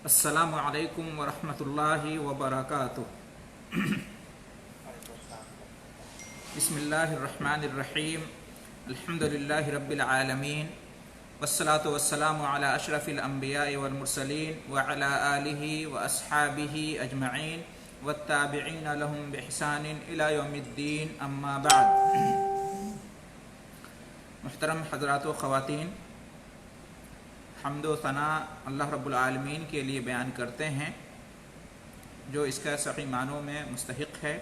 السلام علیکم ورحمۃ اللہ وبرکاتہ۔ بسم اللہ الرحمن الرحیم۔ الحمد للہ رب العالمین، والصلاة والسلام علی اشرف الانبیاء والمرسلین وعلی آلہ واصحابہ اجمعین والتابعین لهم بإحسان الی یوم الدین، اما بعد۔ محترم حضرات و خواتین، حمد و ثنا اللہ رب العالمین کے لیے بیان کرتے ہیں جو اس کا صحیح معنوں میں مستحق ہے،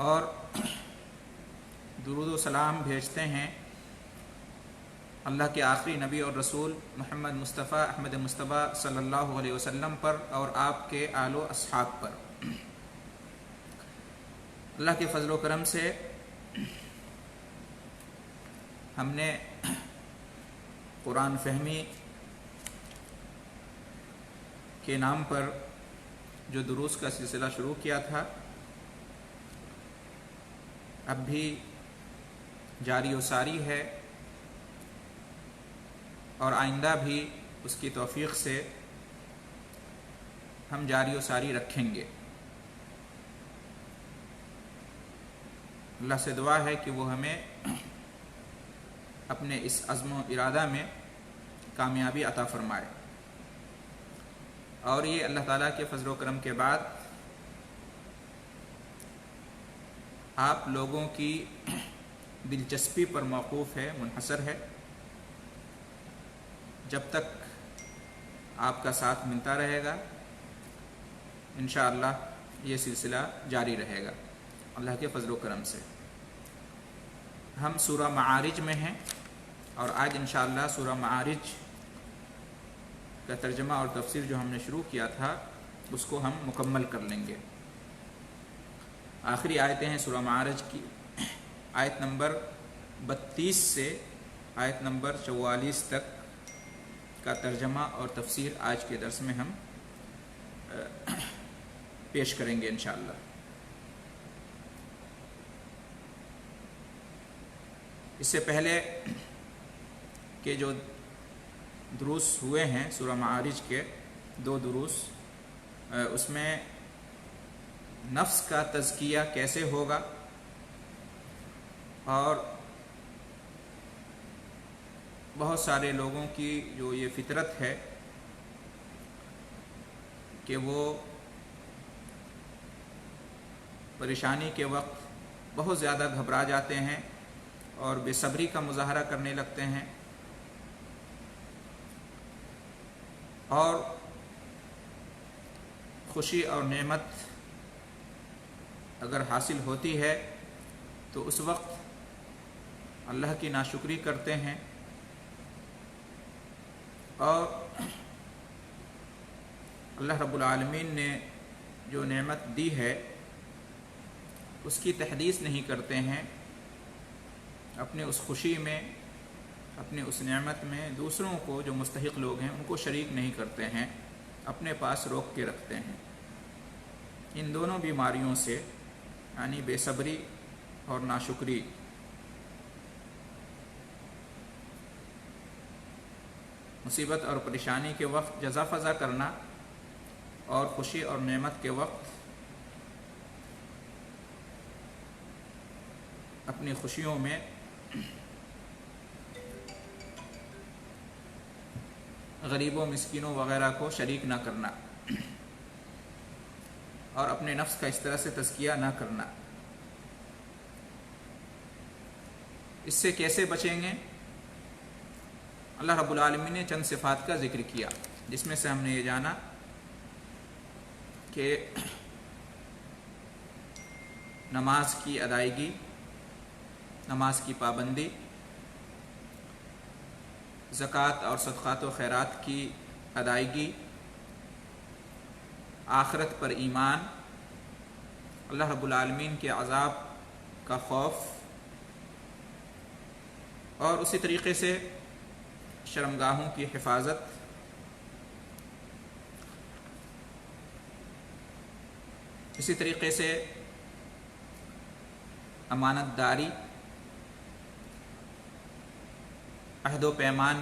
اور درود و سلام بھیجتے ہیں اللہ کے آخری نبی اور رسول محمد مصطفیٰ احمد مصطفیٰ صلی اللہ علیہ وسلم پر اور آپ کے آل و اصحاب پر۔ اللہ کے فضل و کرم سے ہم نے قرآن فہمی کے نام پر جو دروس کا سلسلہ شروع کیا تھا، اب بھی جاری و ساری ہے، اور آئندہ بھی اس کی توفیق سے ہم جاری و ساری رکھیں گے۔ اللہ سے دعا ہے کہ وہ ہمیں اپنے اس عزم و ارادہ میں کامیابی عطا فرمائے، اور یہ اللہ تعالیٰ کے فضل و کرم کے بعد آپ لوگوں کی دلچسپی پر موقوف ہے، منحصر ہے۔ جب تک آپ کا ساتھ ملتا رہے گا انشاءاللہ یہ سلسلہ جاری رہے گا اللہ کے فضل و کرم سے۔ ہم سورہ معارج میں ہیں، اور آج انشاءاللہ سورہ معارج کا ترجمہ اور تفسیر جو ہم نے شروع کیا تھا اس کو ہم مکمل کر لیں گے۔ آخری آیتیں ہیں سورہ معارج کی، آیت نمبر 32 سے آیت نمبر 44 تک کا ترجمہ اور تفسیر آج کے درس میں ہم پیش کریں گے انشاءاللہ۔ اس سے پہلے کہ جو دروس ہوئے ہیں سورہ معارج کے 2 دروس، اس میں نفس کا تزکیہ کیسے ہوگا، اور بہت سارے لوگوں کی جو یہ فطرت ہے کہ وہ پریشانی کے وقت بہت زیادہ گھبرا جاتے ہیں اور بے صبری کا مظاہرہ کرنے لگتے ہیں، اور خوشی اور نعمت اگر حاصل ہوتی ہے تو اس وقت اللہ کی ناشکری کرتے ہیں، اور اللہ رب العالمین نے جو نعمت دی ہے اس کی تحدیث نہیں کرتے ہیں، اپنے اس خوشی میں، اپنے اس نعمت میں دوسروں کو جو مستحق لوگ ہیں ان کو شریک نہیں کرتے ہیں، اپنے پاس روک کے رکھتے ہیں۔ ان دونوں بیماریوں سے یعنی بے صبری اور ناشکری مصیبت اور پریشانی کے وقت جزا فضا کرنا، اور خوشی اور نعمت کے وقت اپنی خوشیوں میں غریبوں مسکینوں وغیرہ کو شریک نہ کرنا، اور اپنے نفس کا اس طرح سے تزکیہ نہ کرنا۔ اس سے کیسے بچیں گے؟ اللہ رب العالمین نے چند صفات کا ذکر کیا، جس میں سے ہم نے یہ جانا کہ نماز کی ادائیگی، نماز کی پابندی، زکوٰۃ اور صدقات و خیرات کی ادائیگی، آخرت پر ایمان، اللہ رب العالمین کے عذاب کا خوف، اور اسی طریقے سے شرمگاہوں کی حفاظت، اسی طریقے سے امانت داری، عہد و پیمان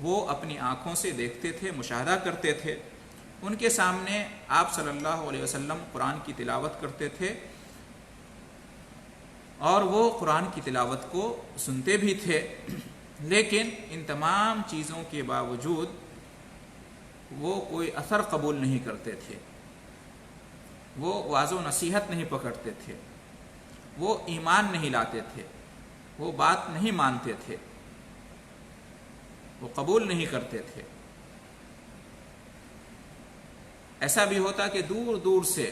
وہ اپنی آنکھوں سے دیکھتے تھے، مشاہدہ کرتے تھے، ان کے سامنے آپ صلی اللہ علیہ وسلم قرآن کی تلاوت کرتے تھے اور وہ قرآن کی تلاوت کو سنتے بھی تھے، لیکن ان تمام چیزوں کے باوجود وہ کوئی اثر قبول نہیں کرتے تھے، وہ واعظ و نصیحت نہیں پکڑتے تھے، وہ ایمان نہیں لاتے تھے، وہ بات نہیں مانتے تھے، وہ قبول نہیں کرتے تھے۔ ایسا بھی ہوتا کہ دور دور سے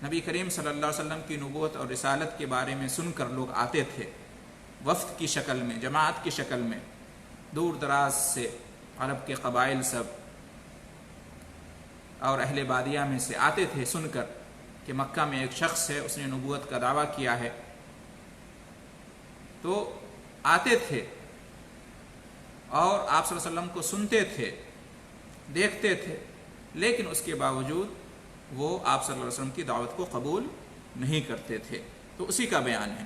نبی کریم صلی اللہ علیہ وسلم کی نبوت اور رسالت کے بارے میں سن کر لوگ آتے تھے، وفد کی شکل میں، جماعت کی شکل میں، دور دراز سے عرب کے قبائل سب اور اہل بادیہ میں سے آتے تھے سن کر کہ مکہ میں ایک شخص ہے، اس نے نبوت کا دعویٰ کیا ہے، تو آتے تھے اور آپ صلی اللہ علیہ وسلم کو سنتے تھے، دیکھتے تھے، لیکن اس کے باوجود وہ آپ صلی اللہ علیہ وسلم کی دعوت کو قبول نہیں کرتے تھے۔ تو اسی کا بیان ہے،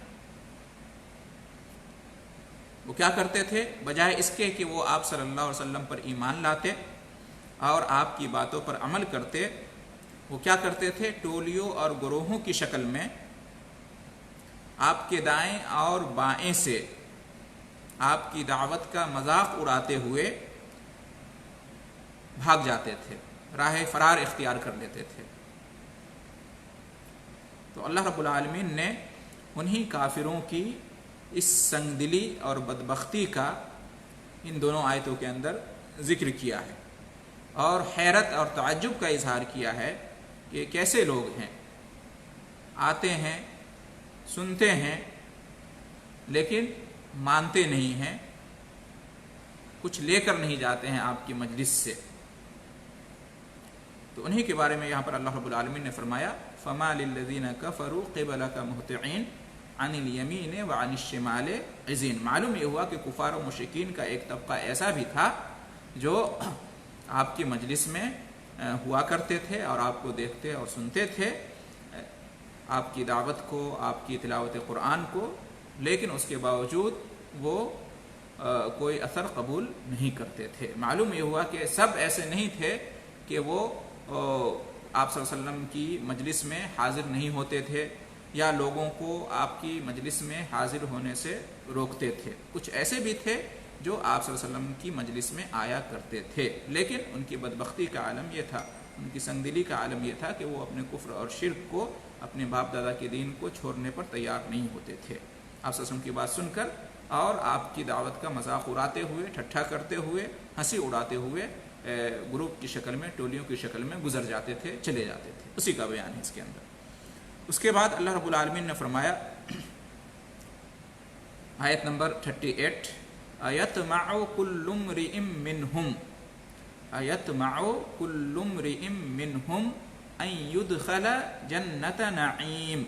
وہ کیا کرتے تھے؟ بجائے اس کے کہ وہ آپ صلی اللہ علیہ وسلم پر ایمان لاتے اور آپ کی باتوں پر عمل کرتے، وہ کیا کرتے تھے؟ ٹولیوں اور گروہوں کی شکل میں آپ کے دائیں اور بائیں سے آپ کی دعوت کا مذاق اڑاتے ہوئے بھاگ جاتے تھے، راہ فرار اختیار کر لیتے تھے۔ تو اللہ رب العالمین نے انہی کافروں کی اس سنگ دلی اور بدبختی کا ان دونوں آیتوں کے اندر ذکر کیا ہے اور حیرت اور تعجب کا اظہار کیا ہے کہ کیسے لوگ ہیں، آتے ہیں، سنتے ہیں، لیکن مانتے نہیں ہیں، کچھ لے کر نہیں جاتے ہیں آپ کی مجلس سے۔ تو انہی کے بارے میں یہاں پر اللہ رب العالمین نے فرمایا فَمَا لِلَّذِينَ كَفَرُوا قِبَلَكَ مُهْطِعِينَ عَنِ الْيَمِينِ وَعَنِ الشِّمَالِ عِزِينَ۔ معلوم یہ ہوا کہ کفار و مشرکین کا ایک طبقہ ایسا بھی تھا جو آپ کی مجلس میں ہوا کرتے تھے اور آپ کو دیکھتے اور سنتے تھے، آپ کی دعوت کو، آپ کی تلاوت قرآن کو، لیکن اس کے باوجود وہ کوئی اثر قبول نہیں کرتے تھے۔ معلوم یہ ہوا کہ سب ایسے نہیں تھے کہ وہ آپ صلی اللہ علیہ وسلم کی مجلس میں حاضر نہیں ہوتے تھے یا لوگوں کو آپ کی مجلس میں حاضر ہونے سے روکتے تھے، کچھ ایسے بھی تھے جو آپ صلی اللہ علیہ وسلم کی مجلس میں آیا کرتے تھے، لیکن ان کی بدبختی کا عالم یہ تھا، ان کی سنگدلی کا عالم یہ تھا کہ وہ اپنے کفر اور شرک کو، اپنے باپ دادا کے دین کو چھوڑنے پر تیار نہیں ہوتے تھے۔ آپ صلی اللہ علیہ وسلم کی بات سن کر اور آپ کی دعوت کا مذاق اڑاتے ہوئے، ٹھٹھا کرتے ہوئے، ہنسی اڑاتے ہوئے گروپ کی شکل میں، ٹولیوں کی شکل میں گزر جاتے تھے، چلے جاتے تھے۔ اسی کا بیان ہے اس کے اندر۔ اس کے بعد اللہ رب العالمین نے فرمایا آیت نمبر 38 اَيَطْمَعُ كُلُّ امْرِئٍ مِّنْهُمْ اَيَطْمَعُ كُلُّ امْرِئٍ مِّنْهُمْ أَن يُدْخَلَ جَنَّةَ نَعِيمٍ۔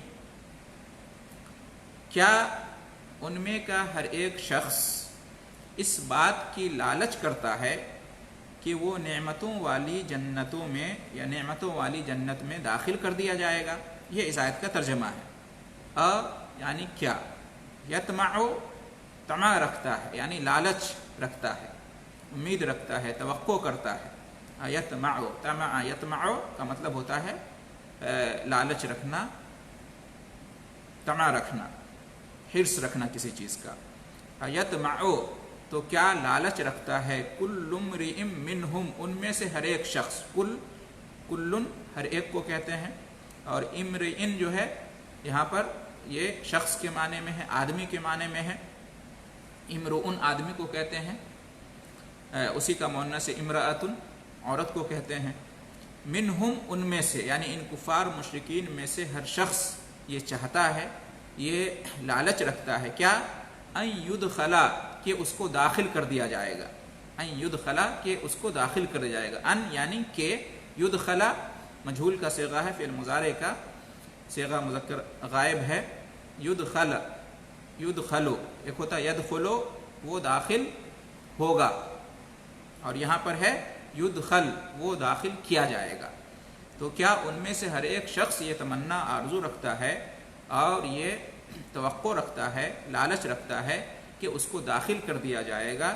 کیا ان میں کا ہر ایک شخص اس بات کی لالچ کرتا ہے کہ وہ نعمتوں والی جنتوں میں یا نعمتوں والی جنت میں داخل کر دیا جائے گا؟ یہ اس آیت کا ترجمہ ہے۔ یعنی کیا؟ یطمع، طمع رکھتا ہے، یعنی لالچ رکھتا ہے، امید رکھتا ہے، توقع کرتا ہے۔ یطمع، طمع یطمع کا مطلب ہوتا ہے لالچ رکھنا، طمع رکھنا، حرص رکھنا کسی چیز کا۔ یطمع، تو کیا لالچ رکھتا ہے کل امرئ منہم، ان میں سے ہر ایک شخص، کلن ہر ایک کو کہتے ہیں، اور امرئن جو ہے یہاں پر یہ شخص کے معنی میں ہے، آدمی کے معنی میں ہے۔ امرؤن آدمی کو کہتے ہیں، اسی کا مؤنث امرأۃن عورت کو کہتے ہیں۔ منہم ان میں سے، یعنی ان کفار مشرکین میں سے ہر شخص یہ چاہتا ہے، یہ لالچ رکھتا ہے، کیا؟ ان یدخلا، کہ اس کو داخل کر دیا جائے گا، ان یدخلا، کہ اس کو داخل کر دیا جائے گا۔ ان یعنی کہ، یدخلا مجہول کا صیغہ ہے، فعل مضارع کا صیغہ مذکر غائب ہے۔ یدخل، یدخلو ایک ہوتا ہے یدخلو، وہ داخل ہوگا، اور یہاں پر ہے یدخل، وہ داخل کیا جائے گا۔ تو کیا ان میں سے ہر ایک شخص یہ تمنا آرزو رکھتا ہے اور یہ توقع رکھتا ہے، لالچ رکھتا ہے کہ اس کو داخل کر دیا جائے گا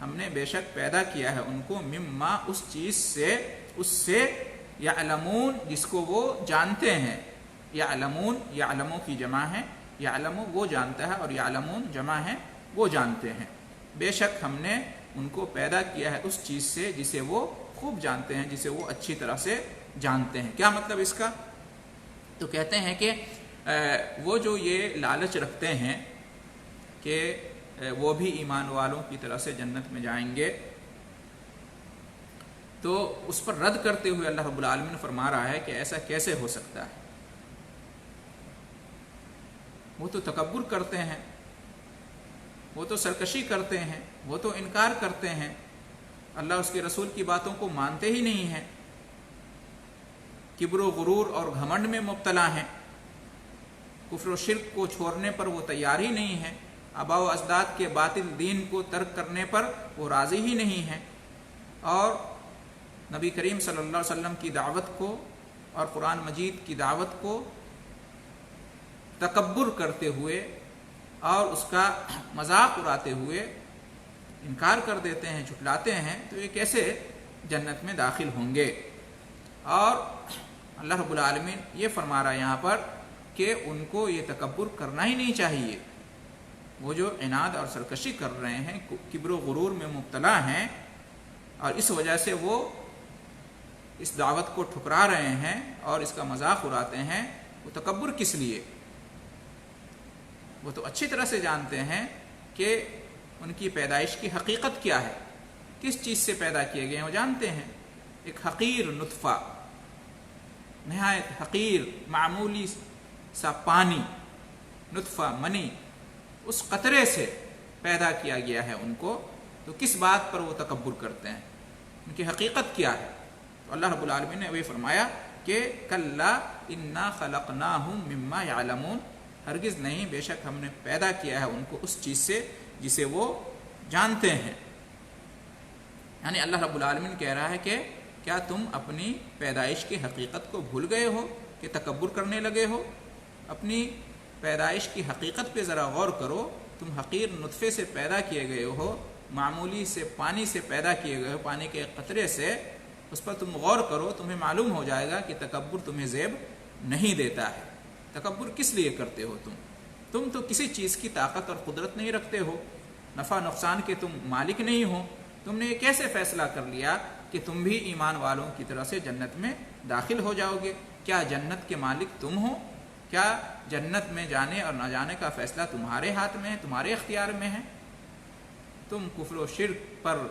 ہم نے بے شک پیدا کیا ہے ان کو مما اس چیز سے، اس سے یعلمون جس کو وہ جانتے ہیں، یعلمون یعلموں کی جمع ہے، یعلم وہ جانتا ہے اور یعلمون جمع ہے وہ جانتے ہیں، بے شک ہم نے ان کو پیدا کیا ہے اس چیز سے جسے وہ خوب جانتے ہیں، جسے وہ اچھی طرح سے جانتے ہیں۔ کیا مطلب اس کا؟ تو کہتے ہیں کہ وہ جو یہ لالچ رکھتے ہیں کہ وہ بھی ایمان والوں کی طرح سے جنت میں جائیں گے، تو اس پر رد کرتے ہوئے اللہ رب العالمین فرما رہا ہے کہ ایسا کیسے ہو سکتا ہے؟ وہ تو تکبر کرتے ہیں، وہ تو سرکشی کرتے ہیں، وہ تو انکار کرتے ہیں، اللہ اس کے رسول کی باتوں کو مانتے ہی نہیں ہیں، کبر و غرور اور گھمنڈ میں مبتلا ہیں، کفر و شرک کو چھوڑنے پر وہ تیار ہی نہیں ہیں، آباء و اجداد کے باطل دین کو ترک کرنے پر وہ راضی ہی نہیں ہیں، اور نبی کریم صلی اللہ علیہ وسلم کی دعوت کو اور قرآن مجید کی دعوت کو تکبر کرتے ہوئے اور اس کا مذاق اڑاتے ہوئے انکار کر دیتے ہیں، جھٹلاتے ہیں، تو یہ کیسے جنت میں داخل ہوں گے؟ اور اللہ رب العالمین یہ فرما رہا ہے یہاں پر کہ ان کو یہ تکبر کرنا ہی نہیں چاہیے، وہ جو عناد اور سرکشی کر رہے ہیں، کبر و غرور میں مبتلا ہیں، اور اس وجہ سے وہ اس دعوت کو ٹھکرا رہے ہیں اور اس کا مذاق اڑاتے ہیں، وہ تکبر کس لیے؟ وہ تو اچھی طرح سے جانتے ہیں کہ ان کی پیدائش کی حقیقت کیا ہے، کس چیز سے پیدا کیے گئے ہیں، وہ جانتے ہیں، ایک حقیر نطفہ، نہایت حقیر معمولی سا پانی، نطفہ منی، اس قطرے سے پیدا کیا گیا ہے ان کو، تو کس بات پر وہ تکبر کرتے ہیں؟ ان کی حقیقت کیا ہے؟ تو اللہ رب العالمین نے وہی فرمایا کہ کلا انا خلقناہم مما یعلمون، ہرگز نہیں، بے شک ہم نے پیدا کیا ہے ان کو اس چیز سے جسے وہ جانتے ہیں۔ یعنی اللہ رب العالمین کہہ رہا ہے کہ کیا تم اپنی پیدائش کی حقیقت کو بھول گئے ہو کہ تکبر کرنے لگے ہو؟ اپنی پیدائش کی حقیقت پہ ذرا غور کرو، تم حقیر نطفے سے پیدا کیے گئے ہو، معمولی سے پانی سے پیدا کیے گئے ہو، پانی کے قطرے سے، اس پر تم غور کرو، تمہیں معلوم ہو جائے گا کہ تکبر تمہیں زیب نہیں دیتا ہے۔ تکبر کس لیے کرتے ہو تم تو کسی چیز کی طاقت اور قدرت نہیں رکھتے ہو، نفع نقصان کے تم مالک نہیں ہو، تم نے یہ کیسے فیصلہ کر لیا کہ تم بھی ایمان والوں کی طرح سے جنت میں داخل ہو جاؤ گے؟ کیا جنت کے مالک تم ہو؟ کیا جنت میں جانے اور نہ جانے کا فیصلہ تمہارے ہاتھ میں ہے، تمہارے اختیار میں ہے؟ تم کفر و شرک پر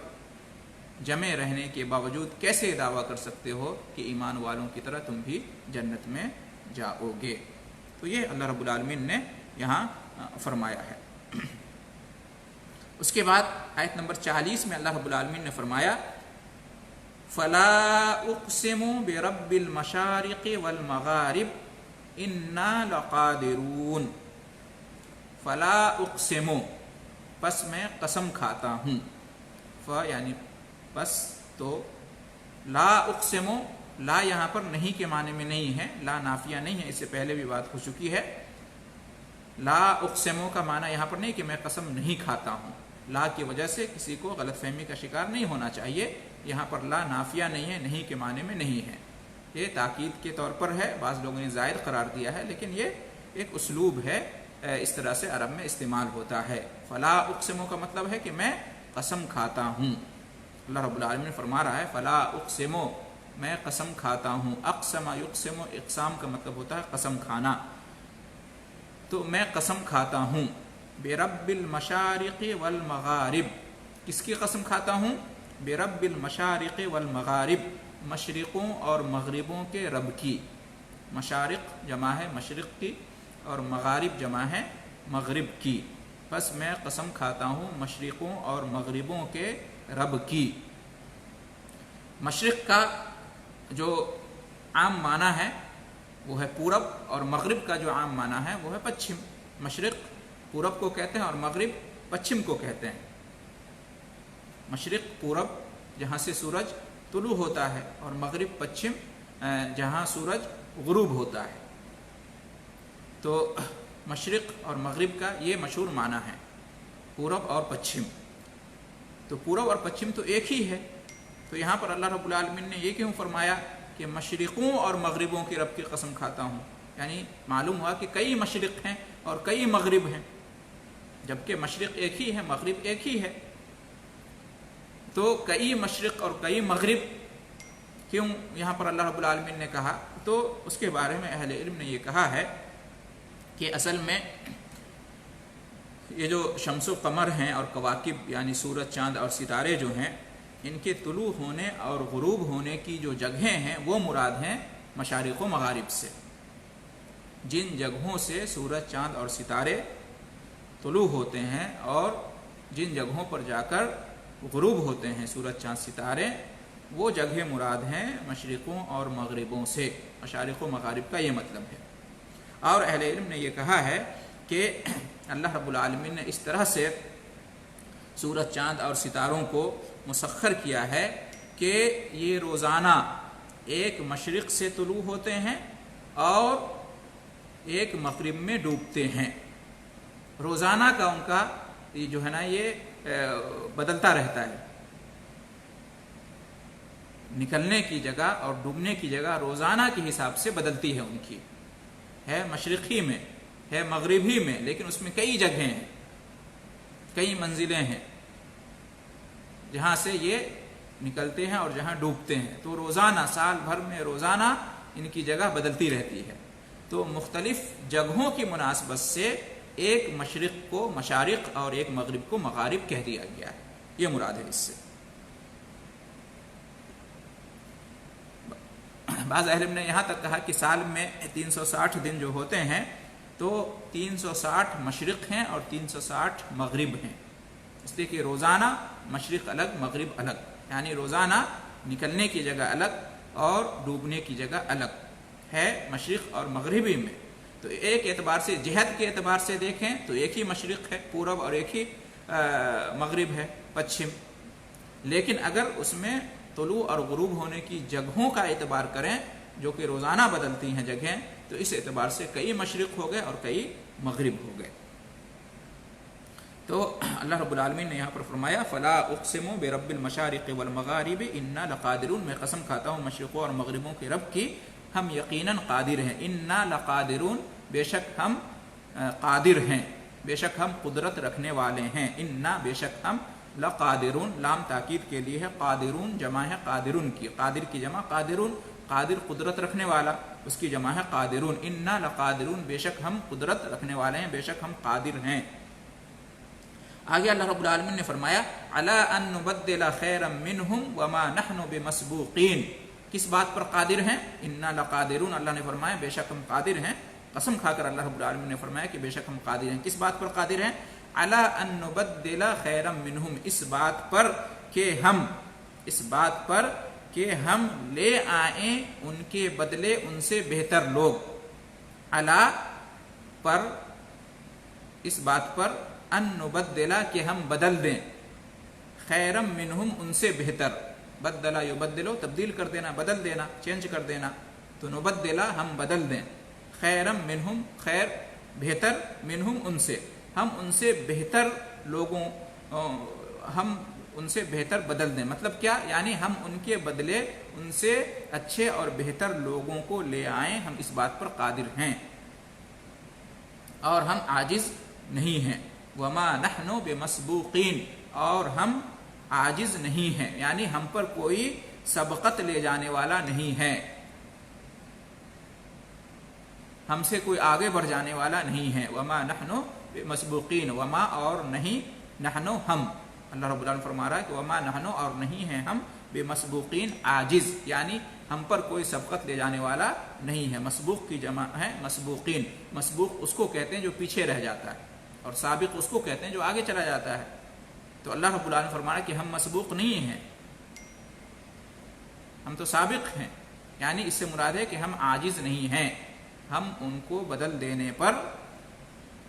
جمے رہنے کے باوجود کیسے دعویٰ کر سکتے ہو کہ ایمان والوں کی طرح تم بھی جنت میں جاؤ گے؟ تو یہ اللہ رب العالمین نے یہاں فرمایا ہے۔ اس کے بعد آیت نمبر 40 میں اللہ رب العالمین نے فرمایا فَلَا أُقْسِمُ بِرَبِّ الْمَشَارِقِ وَالْمَغَارِبِ إِنَّا لَقَادِرُونَ۔ فَلَا أُقْسِمُ، پس میں قسم کھاتا ہوں، یعنی پس، تو لا اقسم، لا یہاں پر نہیں کے معنی میں نہیں ہے، لا نافیہ نہیں ہے، اس سے پہلے بھی بات ہو چکی ہے۔ لا اقسم کا معنی یہاں پر نہیں کہ میں قسم نہیں کھاتا ہوں، لا کی وجہ سے کسی کو غلط فہمی کا شکار نہیں ہونا چاہیے، یہاں پر لا نافیہ نہیں ہے، نہیں کے معنی میں نہیں ہے، یہ تاکید کے طور پر ہے، بعض لوگوں نے زائد قرار دیا ہے، لیکن یہ ایک اسلوب ہے، اس طرح سے عرب میں استعمال ہوتا ہے۔ فلا اقسم کا مطلب ہے کہ میں قسم کھاتا ہوں۔ اللہ رب العالمین فرما رہا ہے فلا اقسم، میں قسم کھاتا ہوں، اقسم یقسم، اقسام کا مطلب ہوتا ہے قسم کھانا، تو میں قسم کھاتا ہوں برب المشارق والمغارب، کس کی قسم کھاتا ہوں؟ برب المشارق والمغارب، مشرقوں اور مغربوں کے رب کی، مشارق جمع ہے مشرق کی اور مغارب جمع ہے مغرب کی، بس میں قسم کھاتا ہوں مشرقوں اور مغربوں کے رب کی۔ مشرق کا جو عام معنی ہے وہ ہے پورب، اور مغرب کا جو عام معنی ہے وہ ہے پچھم۔ مشرق پورب کو کہتے ہیں اور مغرب پچھم کو کہتے ہیں۔ مشرق پورب جہاں سے سورج طلوع ہوتا ہے، اور مغرب پچھم جہاں سورج غروب ہوتا ہے۔ تو مشرق اور مغرب کا یہ مشہور معنی ہے، پورب اور پچھم۔ تو پورب اور پچھم تو ایک ہی ہے. تو یہاں پر اللہ رب العالمین نے یہ کیوں فرمایا کہ مشرقوں اور مغربوں کے رب کی قسم کھاتا ہوں؟ یعنی معلوم ہوا کہ کئی مشرق ہیں اور کئی مغرب ہیں، جبکہ مشرق ایک ہی ہے، مغرب ایک ہی ہے. تو کئی مشرق اور کئی مغرب کیوں یہاں پر اللہ رب العالمین نے کہا؟ تو اس کے بارے میں اہل علم نے یہ کہا ہے کہ اصل میں یہ جو شمس و قمر ہیں اور کواکب یعنی سورج، چاند اور ستارے جو ہیں، ان کے طلوع ہونے اور غروب ہونے کی جو جگہیں ہیں وہ مراد ہیں مشارق و مغارب سے. جن جگہوں سے سورج، چاند اور ستارے طلوع ہوتے ہیں اور جن جگہوں پر جا کر غروب ہوتے ہیں سورج، چاند، ستارے، وہ جگہیں مراد ہیں مشرقوں اور مغربوں سے. مشارق و مغارب کا یہ مطلب ہے. اور اہل علم نے یہ کہا ہے کہ اللہ رب العالمین نے اس طرح سے سورج، چاند اور ستاروں کو مسخر کیا ہے کہ یہ روزانہ ایک مشرق سے طلوع ہوتے ہیں اور ایک مغرب میں ڈوبتے ہیں. روزانہ کا ان کا یہ جو ہے نا یہ بدلتا رہتا ہے. نکلنے کی جگہ اور ڈوبنے کی جگہ روزانہ کے حساب سے بدلتی ہے. ان کی ہے مشرقی میں، ہے مغربی میں، لیکن اس میں کئی جگہیں ہیں، کئی منزلیں ہیں جہاں سے یہ نکلتے ہیں اور جہاں ڈوبتے ہیں. تو روزانہ، سال بھر میں روزانہ ان کی جگہ بدلتی رہتی ہے. تو مختلف جگہوں کی مناسبت سے ایک مشرق کو مشارق اور ایک مغرب کو مغارب کہہ دیا گیا ہے. یہ مراد ہے اس سے. بعض اہل نے یہاں تک کہا کہ سال میں 360 دن جو ہوتے ہیں تو 360 مشرق ہیں اور 360 مغرب ہیں. اس لیے کہ روزانہ مشرق الگ، مغرب الگ، یعنی روزانہ نکلنے کی جگہ الگ اور ڈوبنے کی جگہ الگ ہے مشرق اور مغربی میں. تو ایک اعتبار سے، جہت کے اعتبار سے دیکھیں تو ایک ہی مشرق ہے پورب اور ایک ہی مغرب ہے پچھم. لیکن اگر اس میں طلوع اور غروب ہونے کی جگہوں کا اعتبار کریں جو کہ روزانہ بدلتی ہیں جگہیں، تو اس اعتبار سے کئی مشرق ہو گئے اور کئی مغرب ہو گئے. تو اللہ رب العالمین نے یہاں پر فرمایا فلا اقسم برب المشارق والمغارب انا لقادرون، میں قسم کھاتا ہوں مشرقوں اور مغربوں کے رب کی، ہم یقیناً قادر ہیں. انا لقادرون، بے شک ہم قادر ہیں، بے شک ہم قدرت رکھنے والے ہیں. انا، بے شک ہم، لقادرون، لام تاکید کے لیے ہے، قادرون جمع ہے قادرون کی، قادر کی جمع قادرون، قادر قدرت رکھنے والا، اس کی جمع ہے قادرون. انا لقادرون، بے شک ہم قدرت رکھنے والے ہیں، بے شک ہم قادر ہیں. آگے اللہ رب العالمین نے فرمایا علی ان نبدل خیرا منہم وما نحن بمسبوقین، کس بات پر قادر ہیں؟ انا لقادرون، اللہ نے فرمایا بے شک ہم قادر ہیں. قسم کھا کر اللہ رب العالمین نے فرمایا کہ بے شک ہم قادر ہیں. کس بات پر قادر ہیں؟ علی ان نبدل خیرا منہم، اس بات پر کہ ہم، اس بات پر کہ ہم لے آئیں ان کے بدلے ان سے بہتر لوگ. علی پر، اس بات پر، ان نبدلا کہ ہم بدل دیں، خیرم منہم ان سے بہتر. بدلا یبدلو، تبدیل کر دینا، بدل دینا، چینج کر دینا. تو نبدلا ہم بدل دیں، خیرم منہم خیر بہتر، منہم ان سے، ہم ان سے بہتر لوگوں، ہم ان سے بہتر بدل دیں. مطلب کیا؟ یعنی ہم ان کے بدلے ان سے اچھے اور بہتر لوگوں کو لے آئیں. ہم اس بات پر قادر ہیں اور ہم عاجز نہیں ہیں. وما نحن بمسبوقین، اور ہم عاجز نہیں ہیں، یعنی ہم پر کوئی سبقت لے جانے والا نہیں ہے، ہم سے کوئی آگے بڑھ جانے والا نہیں ہے. وما نحن بمسبوقین، وما اور نہیں، نحن ہم، اللہ رب العالمین فرما رہا ہے کہ وما نحن اور نہیں ہیں ہم، بمسبوقین عاجز، یعنی ہم پر کوئی سبقت لے جانے والا نہیں ہے. مسبوق کی جمع ہے مسبوقین. مسبوق اس کو کہتے ہیں جو پیچھے رہ جاتا ہے، اور سابق اس کو کہتے ہیں جو آگے چلا جاتا ہے. تو اللہ رب العالمین فرما رہا ہے کہ ہم مسبوق نہیں ہیں، ہم تو سابق ہیں. یعنی اس سے مراد ہے کہ ہم عاجز نہیں ہیں، ہم ان کو بدل دینے پر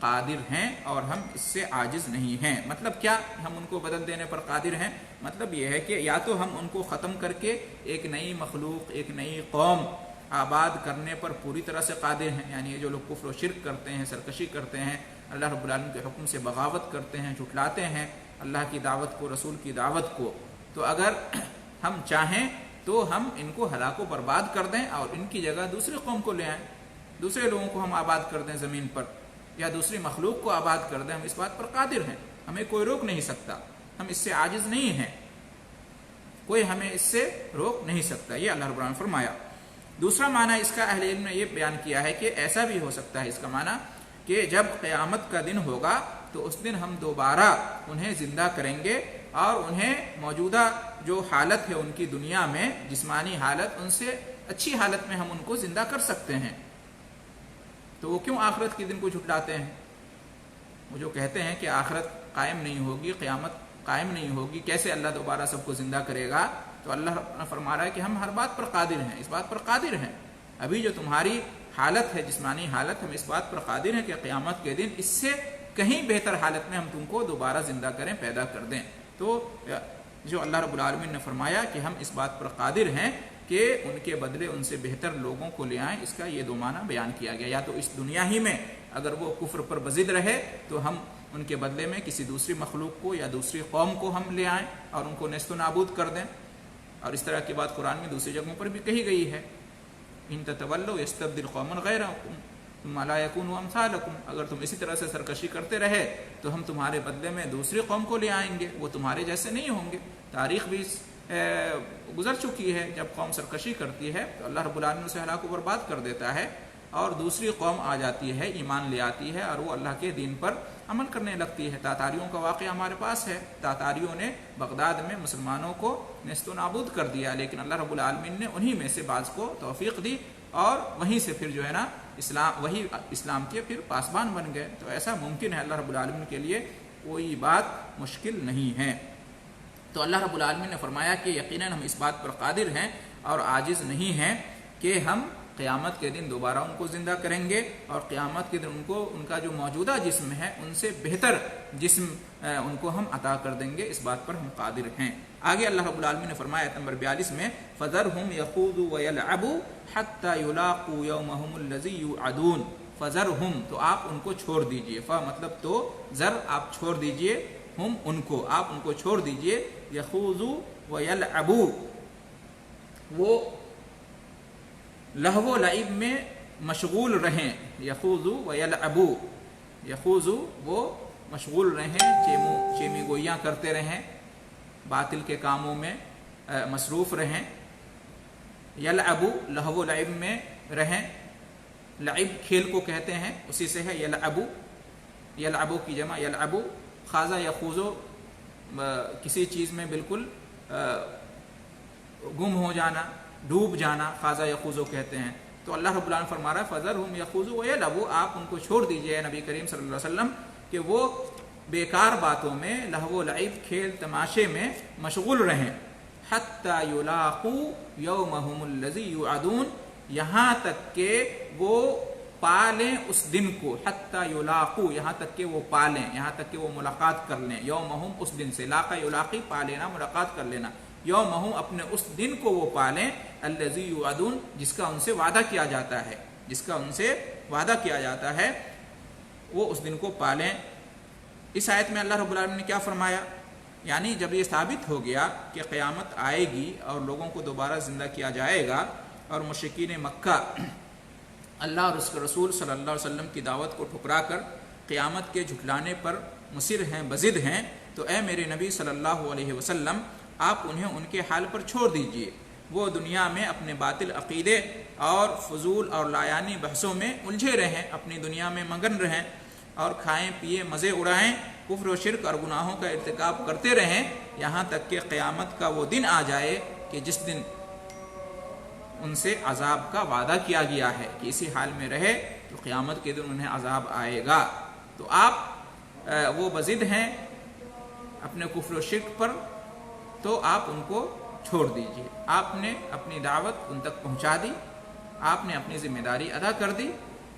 قادر ہیں اور ہم اس سے عاجز نہیں ہیں. مطلب کیا ہم ان کو بدل دینے پر قادر ہیں؟ مطلب یہ ہے کہ یا تو ہم ان کو ختم کر کے ایک نئی مخلوق، ایک نئی قوم آباد کرنے پر پوری طرح سے قادر ہیں. یعنی یہ جو لوگ کفر و شرک کرتے ہیں، سرکشی کرتے ہیں، اللہ رب العالمین کے حکم سے بغاوت کرتے ہیں، جھٹلاتے ہیں، اللہ کی دعوت کو، رسول کی دعوت کو، تو اگر ہم چاہیں تو ہم ان کو ہلاک و برباد کر دیں اور ان کی جگہ دوسری قوم کو لے آئیں، دوسرے لوگوں کو ہم آباد کر دیں زمین پر، یا دوسری مخلوق کو آباد کر دیں، ہم اس بات پر قادر ہیں، ہمیں کوئی روک نہیں سکتا، ہم اس سے عاجز نہیں ہیں، کوئی ہمیں اس سے روک نہیں سکتا، یہ اللہ رب العالمین نے فرمایا۔ دوسرا معنی اس کا اہل علم نے یہ بیان کیا ہے کہ ایسا بھی ہو سکتا ہے اس کا معنی کہ جب قیامت کا دن ہوگا تو اس دن ہم دوبارہ انہیں زندہ کریں گے اور انہیں موجودہ جو حالت ہے ان کی دنیا میں، جسمانی حالت، ان سے اچھی حالت میں ہم ان کو زندہ کر سکتے ہیں۔ تو وہ کیوں آخرت کے دن کو جھٹلاتے ہیں؟ وہ جو کہتے ہیں کہ آخرت قائم نہیں ہوگی، قیامت قائم نہیں ہوگی، کیسے اللہ دوبارہ سب کو زندہ کرے گا؟ تو اللہ فرما رہا ہے کہ ہم ہر بات پر قادر ہیں، اس بات پر قادر ہیں۔ ابھی جو تمہاری حالت ہے، جسمانی حالت، ہم اس بات پر قادر ہیں کہ قیامت کے دن اس سے کہیں بہتر حالت میں ہم تم کو دوبارہ زندہ کریں، پیدا کر دیں۔ تو جو اللہ رب العالمین نے فرمایا کہ ہم اس بات پر قادر ہیں کہ ان کے بدلے ان سے بہتر لوگوں کو لے آئیں، اس کا یہ دو معنی بیان کیا گیا۔ یا تو اس دنیا ہی میں اگر وہ کفر پر بضد رہے تو ہم ان کے بدلے میں کسی دوسری مخلوق کو یا دوسری قوم کو ہم لے آئیں اور ان کو نیست و نابود کر دیں۔ اور اس طرح کی بات قرآن میں دوسری جگہوں پر بھی کہی گئی ہے، ان تتولوا یستبدل قوما غیرکم ثم لا یکونوا امثالکم، اگر تم اسی طرح سے سرکشی کرتے رہے تو ہم تمہارے بدلے میں دوسری قوم کو لے آئیں گے، وہ تمہارے جیسے نہیں ہوں گے۔ تاریخ بھی گزر چکی ہے، جب قوم سرکشی کرتی ہے تو اللہ رب العالمین اسے ہلاک و برباد کر دیتا ہے، اور دوسری قوم آ جاتی ہے، ایمان لے آتی ہے اور وہ اللہ کے دین پر عمل کرنے لگتی ہے۔ تاتاریوں کا واقعہ ہمارے پاس ہے، تاتاریوں نے بغداد میں مسلمانوں کو نیست و نابود کر دیا، لیکن اللہ رب العالمین نے انہی میں سے بعض کو توفیق دی اور وہیں سے پھر جو ہے نا وہی اسلام کے پھر پاسبان بن گئے۔ تو ایسا ممکن ہے، اللہ رب العالمین کے لیے کوئی بات مشکل نہیں ہے۔ تو اللہ رب العالمین نے فرمایا کہ یقیناً ہم اس بات پر قادر ہیں اور عاجز نہیں ہیں کہ ہم قیامت کے دن دوبارہ ان کو زندہ کریں گے، اور قیامت کے دن ان کو ان کا جو موجودہ جسم ہے ان سے بہتر جسم ان کو ہم عطا کر دیں گے، اس بات پر ہم قادر ہیں۔ آگے اللہ رب العالمین نے فرمایا آیت نمبر 42 میں فَذَرْهُمْ يَخُوضُوا وَيَلْعَبُوا حَتَّى يُلَاقُوا يَوْمَهُمُ الَّذِي يُوعَدُونَ۔ فَذَرْهُمْ، تو آپ ان کو چھوڑ دیجئے، مطلب تو ذر آپ چھوڑ دیجئے، ہم ان کو، آپ ان کو چھوڑ دیجئے، يَخُوضُوا وَيَلْعَبُوا، وہ لہو و لعب میں مشغول رہیں، یخوضوا ویلعبوا، یخوضوا وہ مشغول رہیں، چیمی گوئیاں کرتے رہیں، باطل کے کاموں میں مصروف رہیں، یلعبوا لہو و لعب میں رہیں، لعب کھیل کو کہتے ہیں، اسی سے ہے یلعبوا، یلعبوا کی جمع یلعبوا، خاضہ یخوضو کسی چیز میں بالکل گم ہو جانا، ڈوب جانا، خاضہ یخوضو کہتے ہیں۔ تو اللہ رب العالمین فرما رہا ہے فَذَرْهُمْ يَخُوضُوا وَيَلْعَبُوا، آپ ان کو چھوڑ دیجئے نبی کریم صلی اللہ علیہ وسلم کہ وہ بیکار باتوں میں، لہو و لعب، کھیل تماشے میں مشغول رہیں، حَتَّى يُلَاقُوا يَوْمَهُمُ الَّذِي يُوعَدُونَ، یہاں تک کہ وہ پالیں اس دن کو، حَتَّى يُلَاقُوا، یہاں تک کہ وہ پالیں، یہاں تک کہ وہ ملاقات کر لیں، یومہم، اس دن سے، لاقا یلاقی، پا لینا، ملاقات کر لینا، یومہم، اپنے اس دن کو وہ پالیں، الذی یوعدون، جس کا ان سے وعدہ کیا جاتا ہے، جس کا ان سے وعدہ کیا جاتا ہے، وہ اس دن کو پالیں۔ اس آیت میں اللہ رب العالمین نے کیا فرمایا؟ یعنی جب یہ ثابت ہو گیا کہ قیامت آئے گی اور لوگوں کو دوبارہ زندہ کیا جائے گا، اور مشرکین مکہ اللہ اور اس کے رسول صلی اللہ علیہ وسلم کی دعوت کو ٹھکرا کر قیامت کے جھٹلانے پر مصر ہیں، بضد ہیں، تو اے میرے نبی صلی اللہ علیہ وسلم، آپ انہیں ان کے حال پر چھوڑ دیجئے، وہ دنیا میں اپنے باطل عقیدے اور فضول اور لایانی بحثوں میں الجھے رہیں، اپنی دنیا میں مگن رہیں اور کھائیں پیے مزے اڑائیں، کفر و شرک اور گناہوں کا ارتکاب کرتے رہیں، یہاں تک کہ قیامت کا وہ دن آ جائے کہ جس دن ان سے عذاب کا وعدہ کیا گیا ہے کہ اسی حال میں رہے تو قیامت کے دن انہیں عذاب آئے گا۔ تو آپ وہ بضد ہیں اپنے کفر و شرک پر، تو آپ ان کو چھوڑ دیجئے، آپ نے اپنی دعوت ان تک پہنچا دی، آپ نے اپنی ذمہ داری ادا کر دی،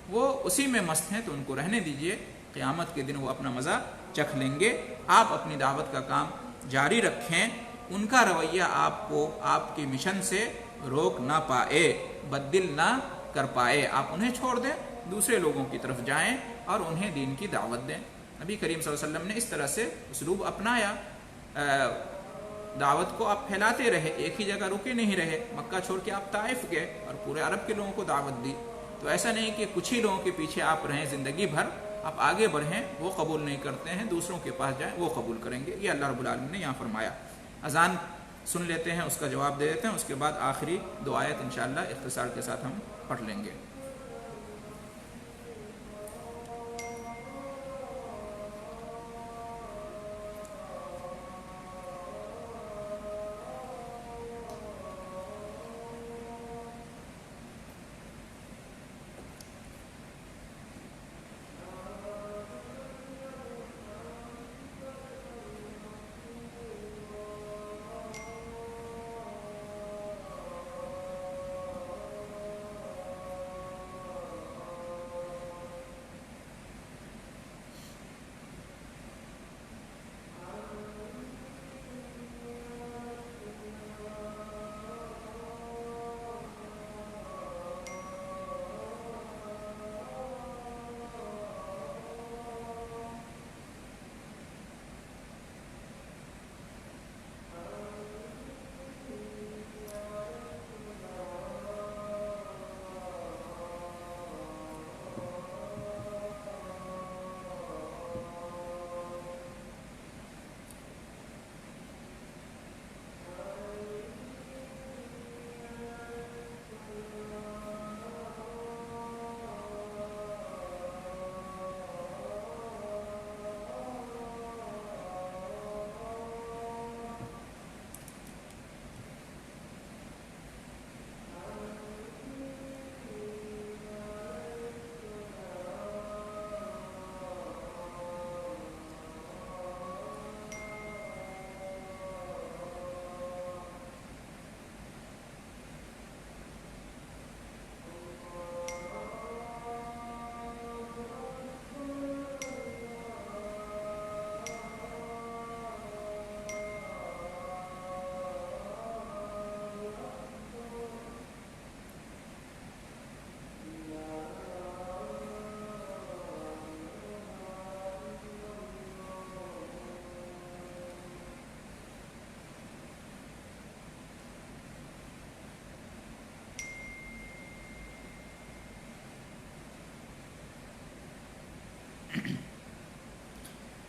وہ اسی میں مست ہیں تو ان کو رہنے دیجئے، قیامت کے دن وہ اپنا مزہ چکھ لیں گے، آپ اپنی دعوت کا کام جاری رکھیں، ان کا رویہ آپ کو آپ کی مشن سے روک نہ پائے، بدل نہ کر پائے، آپ انہیں چھوڑ دیں، دوسرے لوگوں کی طرف جائیں اور انہیں دین کی دعوت دیں۔ نبی کریم صلی اللہ علیہ وسلم نے اس طرح سے اسلوب اپنایا، دعوت کو آپ پھیلاتے رہے، ایک ہی جگہ رکے نہیں رہے، مکہ چھوڑ کے آپ طائف گئے اور پورے عرب کے لوگوں کو دعوت دی۔ تو ایسا نہیں کہ کچھ ہی لوگوں کے پیچھے آپ رہیں زندگی بھر، آپ آگے بڑھیں، وہ قبول نہیں کرتے ہیں، دوسروں کے پاس جائیں وہ قبول کریں گے۔ یہ اللہ رب العالمین نے یہاں فرمایا۔ اذان سن لیتے ہیں، اس کا جواب دے دیتے ہیں، اس کے بعد آخری 2 آیت انشاءاللہ اختصار کے ساتھ ہم پڑھ لیں گے۔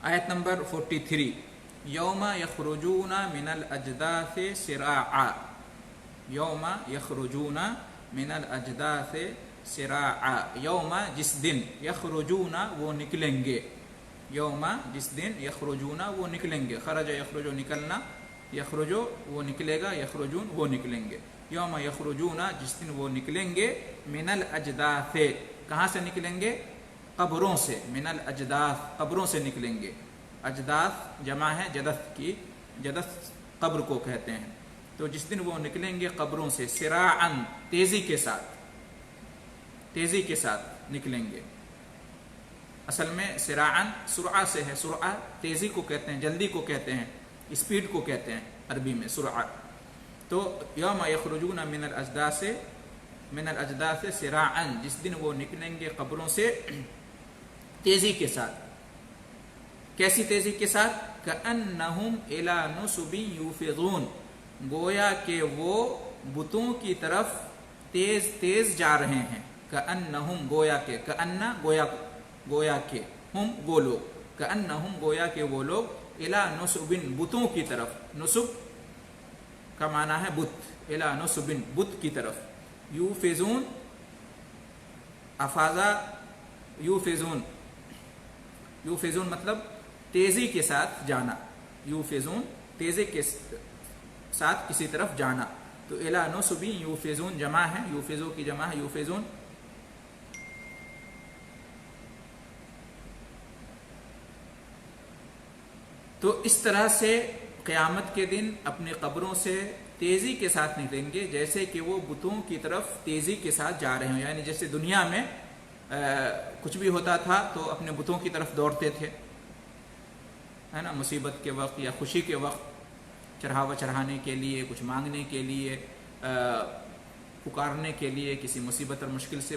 آیت نمبر 43، یوم یخرجون من الاجداث سراعا، یوم یخرجون من الاجداث سراعا، یوم جس دن، یخرجون وہ نکلیں گے، یوم جس دن، یخرجون وہ نکلیں گے، خرج یخرجو نکلنا، یخرجو وہ نکلے گا، یخرجون وہ نکلیں گے، یوم یخرجون جس دن وہ نکلیں گے، من الاجداث کہاں سے نکلیں گے؟ قبروں سے، من الاجداث قبروں سے نکلیں گے، اجداث جمع ہے جدث کی، جدث قبر کو کہتے ہیں، تو جس دن وہ نکلیں گے قبروں سے، سراعن تیزی کے ساتھ، تیزی کے ساتھ نکلیں گے۔ اصل میں سراعن سرعہ سے ہے، سرعہ تیزی کو کہتے ہیں، جلدی کو کہتے ہیں، اسپیڈ کو کہتے ہیں عربی میں سرعہ۔ تو یوم یخرجون من الاجداث، من الاجداث سراعن جس دن وہ نکلیں گے قبروں سے تیزی کے ساتھ۔ کیسی تیزی کے ساتھ؟ کأنہم الی نصب یوفضون، گویا کہ وہ بتوں کی طرف تیز تیز جا رہے ہیں، کأنہم گویا کہ، کأنہ گویا کہ، ہم وہ لوگ، کأنہم گویا کہ وہ لوگ، الی نصب بتوں کی طرف، نصب کا معنی ہے بت، الی نصب بت کی طرف، یوفضون افاظا یوفضون، یوفضون مطلب تیزی کے ساتھ جانا، یوفضون تیزی کے ساتھ کسی طرف جانا، تو الی نصب یوفضون جمع ہے، یوفضو کی جمع ہے یوفضون۔ تو اس طرح سے قیامت کے دن اپنی قبروں سے تیزی کے ساتھ نکلیں گے، جیسے کہ وہ بتوں کی طرف تیزی کے ساتھ جا رہے ہوں، یعنی جیسے دنیا میں کچھ بھی ہوتا تھا تو اپنے بتوں کی طرف دوڑتے تھے، ہے نا، مصیبت کے وقت یا خوشی کے وقت چڑھاوا چڑھانے کے لیے، کچھ مانگنے کے لیے، پکارنے کے لیے، کسی مصیبت اور مشکل سے